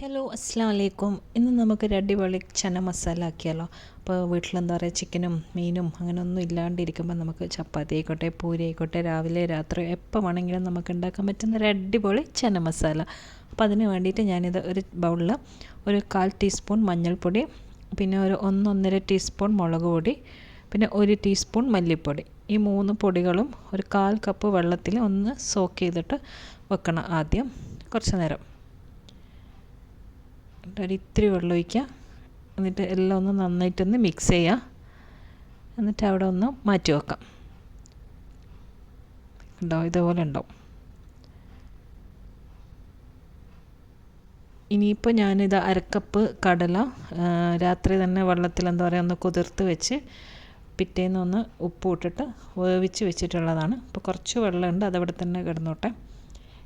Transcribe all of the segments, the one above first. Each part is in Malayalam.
ഹലോ അസ്സാം വലൈക്കും. ഇന്ന് നമുക്കൊരു അടിപൊളി ചന മസാല ആക്കിയാലോ. അപ്പോൾ വീട്ടിലെന്താ പറയുക, ചിക്കനും മീനും അങ്ങനെയൊന്നും ഇല്ലാണ്ടിരിക്കുമ്പോൾ നമുക്ക് ചപ്പാത്തി ആയിക്കോട്ടെ, പൂരി ആയിക്കോട്ടെ, രാവിലെ രാത്രി എപ്പോൾ വേണമെങ്കിലും നമുക്ക് ഉണ്ടാക്കാൻ പറ്റുന്ന ഒരു അടിപൊളി ചന മസാല. അപ്പോൾ അതിന് വേണ്ടിയിട്ട് ഞാനിത് ഒരു ബൗളിൽ ഒരു 1/4 ടീസ്പൂൺ മഞ്ഞൾപ്പൊടി, പിന്നെ ഒരു 1-1.5 ടീസ്പൂൺ മുളക് പൊടി, പിന്നെ 1 ടീസ്പൂൺ മല്ലിപ്പൊടി, ഈ 3 പൊടികളും ഒരു 1/4 കപ്പ് വെള്ളത്തിൽ ഒന്ന് സോക്ക് ചെയ്തിട്ട് വെക്കണം. ആദ്യം കുറച്ച് നേരം ഇത്തിരി വെള്ളം ഒഴിക്കുക. എന്നിട്ട് എല്ലാം ഒന്ന് നന്നായിട്ടൊന്ന് മിക്സ് ചെയ്യുക. എന്നിട്ട് അവിടെ ഒന്ന് മാറ്റി വെക്കാം. ഉണ്ടാവും, ഇതുപോലെ ഉണ്ടാവും. ഇനിയിപ്പോൾ ഞാനിത് 1/2 കപ്പ് കടല രാത്രി തന്നെ വെള്ളത്തിൽ എന്താ പറയുക ഒന്ന് കുതിർത്ത് വെച്ച് പിറ്റേന്ന് ഒന്ന് ഉപ്പ് ഇട്ടിട്ട് വേവിച്ച് വെച്ചിട്ടുള്ളതാണ്. ഇപ്പോൾ കുറച്ച് വെള്ളമുണ്ട്, അതവിടെ തന്നെ കിടന്നോട്ടെ.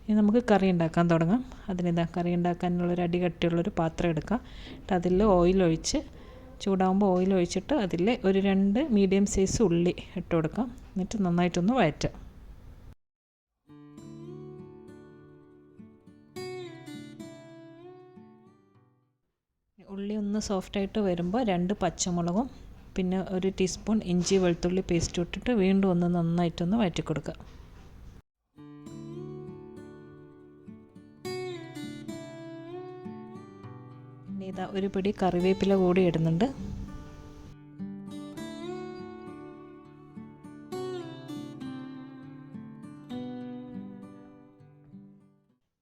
ഇനി നമുക്ക് കറി ഉണ്ടാക്കാൻ തുടങ്ങാം. കറി ഉണ്ടാക്കാനുള്ളൊരു അടികട്ടിയുള്ളൊരു പാത്രം എടുക്കുക. എന്നിട്ട് അതിൽ ഓയിലൊഴിച്ച് ചൂടാകുമ്പോൾ ഓയിലൊഴിച്ചിട്ട് അതിൽ ഒരു 2 മീഡിയം സൈസ് ഉള്ളി ഇട്ട് കൊടുക്കാം. എന്നിട്ട് നന്നായിട്ടൊന്ന് വഴറ്റുക. ഉള്ളി ഒന്ന് സോഫ്റ്റായിട്ട് വരുമ്പോൾ 2 പച്ചമുളകും പിന്നെ 1 ടീസ്പൂൺ ഇഞ്ചി വെളുത്തുള്ളി പേസ്റ്റ് ഇട്ടിട്ട് വീണ്ടും ഒന്ന് നന്നായിട്ടൊന്ന് വഴറ്റി കൊടുക്കുക. ഇതാ ഒരു പിടി കറിവേപ്പില കൂടി ഇടുന്നുണ്ട്.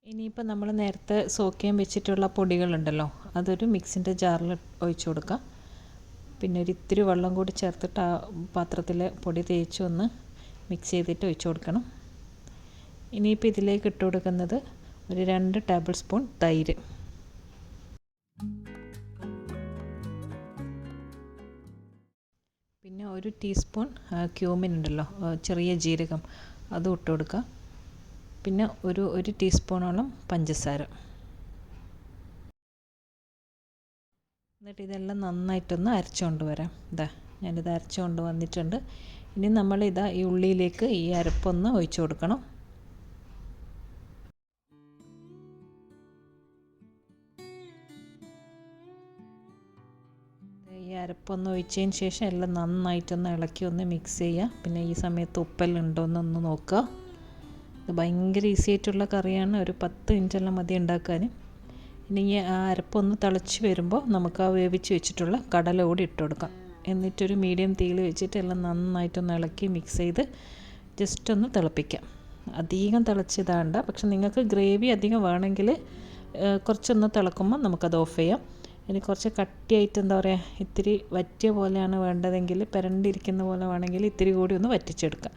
ഇനിയിപ്പോൾ നമ്മൾ നേരത്തെ സോക്ക് ചെയ്യാൻ വെച്ചിട്ടുള്ള പൊടികളുണ്ടല്ലോ, അതൊരു മിക്സിൻ്റെ ജാറിൽ ഒഴിച്ചു കൊടുക്കുക. പിന്നെ ഒരു ഇത്തിരി വെള്ളം കൂടി ചേർത്തിട്ട് ആ പാത്രത്തിൽ പൊടി തേച്ച് ഒന്ന് മിക്സ് ചെയ്തിട്ട് ഒഴിച്ചു കൊടുക്കണം. ഇനിയിപ്പോൾ ഇതിലേക്ക് ഇട്ട് കൊടുക്കുന്നത് ഒരു 2 ടേബിൾ സ്പൂൺ തൈര്, പിന്നെ 1 ടീസ്പൂൺ ക്യൂമിൻ ഉണ്ടല്ലോ, ചെറിയ ജീരകം, അതും ഇട്ട് കൊടുക്കുക. പിന്നെ ഒരു ടീസ്പൂണോളം പഞ്ചസാര. എന്നിട്ട് ഇതെല്ലാം നന്നായിട്ടൊന്ന് അരച്ചുകൊണ്ട് വരാം. ഞാനിത് അരച്ചുകൊണ്ട് വന്നിട്ടുണ്ട്. ഇനി നമ്മളിതാ ഈ ഉള്ളിയിലേക്ക് ഈ അരപ്പൊന്ന് ഒഴിച്ചു കൊടുക്കണം. ഈ അരപ്പൊന്ന് ഒഴിച്ചതിന് ശേഷം എല്ലാം നന്നായിട്ടൊന്ന് ഇളക്കി ഒന്ന് മിക്സ് ചെയ്യുക. പിന്നെ ഈ സമയത്ത് ഉപ്പെല്ലാം ഉണ്ടോയെന്നൊന്ന് നോക്കുക. ഇത് ഭയങ്കര ഈസി ആയിട്ടുള്ള കറിയാണ്. ഒരു 10 മിനിറ്റെല്ലാം മതി ഉണ്ടാക്കാൻ. ഇനി ഈ അരപ്പൊന്ന് തിളച്ച് വരുമ്പോൾ നമുക്ക് ആ വേവിച്ച് വെച്ചിട്ടുള്ള കടല കൂടി ഇട്ട് കൊടുക്കാം. എന്നിട്ടൊരു മീഡിയം തീയിൽ വെച്ചിട്ട് എല്ലാം നന്നായിട്ടൊന്ന് ഇളക്കി മിക്സ് ചെയ്ത് ജസ്റ്റ് ഒന്ന് തിളപ്പിക്കാം. അധികം തിളച്ചിതാണ്ട. പക്ഷെ നിങ്ങൾക്ക് ഗ്രേവി അധികം വേണമെങ്കിൽ കുറച്ചൊന്ന് തിളക്കുമ്പോൾ നമുക്കത് ഓഫ് ചെയ്യാം. ഇനി കുറച്ച് കട്ടിയായിട്ട് എന്താ പറയുക, ഇത്തിരി വറ്റിയ പോലെയാണ് വേണ്ടതെങ്കിൽ, പെരണ്ടിരിക്കുന്ന പോലെ വേണമെങ്കിൽ ഇത്തിരി കൂടി ഒന്ന് വറ്റിച്ചെടുക്കാം.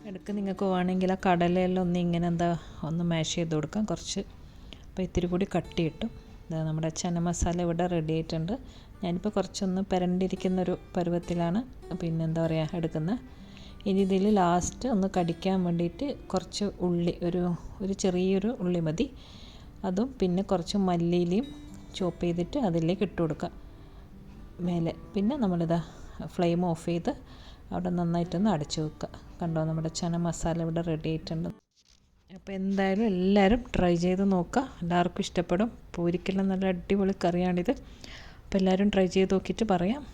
ഇടയ്ക്ക് നിങ്ങൾക്ക് വേണമെങ്കിൽ ആ കടലയെല്ലാം ഒന്ന് ഇങ്ങനെ ഒന്ന് മാഷ് ചെയ്ത് കൊടുക്കാം കുറച്ച്. അപ്പോൾ ഇത്തിരി കൂടി കട്ടി കിട്ടും. നമ്മുടെ ചന മസാല ഇവിടെ റെഡി ആയിട്ടുണ്ട്. ഞാനിപ്പോൾ കുറച്ചൊന്ന് പെരണ്ടിരിക്കുന്നൊരു പരുവത്തിലാണ് എന്താ പറയുക എടുക്കുന്നത്. ഇനി ഇതിൽ ലാസ്റ്റ് ഒന്ന് കടിക്കാൻ വേണ്ടിയിട്ട് കുറച്ച് ഉള്ളി, ഒരു ചെറിയൊരു ഉള്ളി മതി, അതും പിന്നെ കുറച്ച് മല്ലിയിലയും ചോപ്പ് ചെയ്തിട്ട് അതിലേക്ക് ഇട്ട് കൊടുക്കുക മേലെ. പിന്നെ നമ്മളിതാ ഫ്ലെയിം ഓഫ് ചെയ്ത് അവിടെ നന്നായിട്ടൊന്ന് അടച്ചു വെക്കുക. കണ്ടോ, നമ്മുടെ ചന മസാല ഇവിടെ റെഡി ആയിട്ടുണ്ട്. അപ്പോൾ എന്തായാലും എല്ലാവരും ട്രൈ ചെയ്ത് നോക്കുക. എല്ലാവർക്കും ഇഷ്ടപ്പെടും. പൂരിക്കെല്ലാം നല്ല അടിപൊളി കറിയാണിത്. അപ്പോൾ എല്ലാവരും ട്രൈ ചെയ്ത് നോക്കിയിട്ട് പറയാം.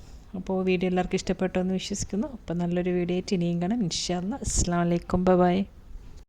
അപ്പോൾ വീഡിയോ എല്ലാവർക്കും ഇഷ്ടപ്പെട്ടു എന്ന് വിശ്വസിക്കുന്നു. അപ്പോൾ നല്ലൊരു വീഡിയോ ആയിട്ട് ഇനിയും കാണാം ഇൻഷാ അല്ലാഹ്. അസ്സലാമു അലൈക്കും, ബൈ.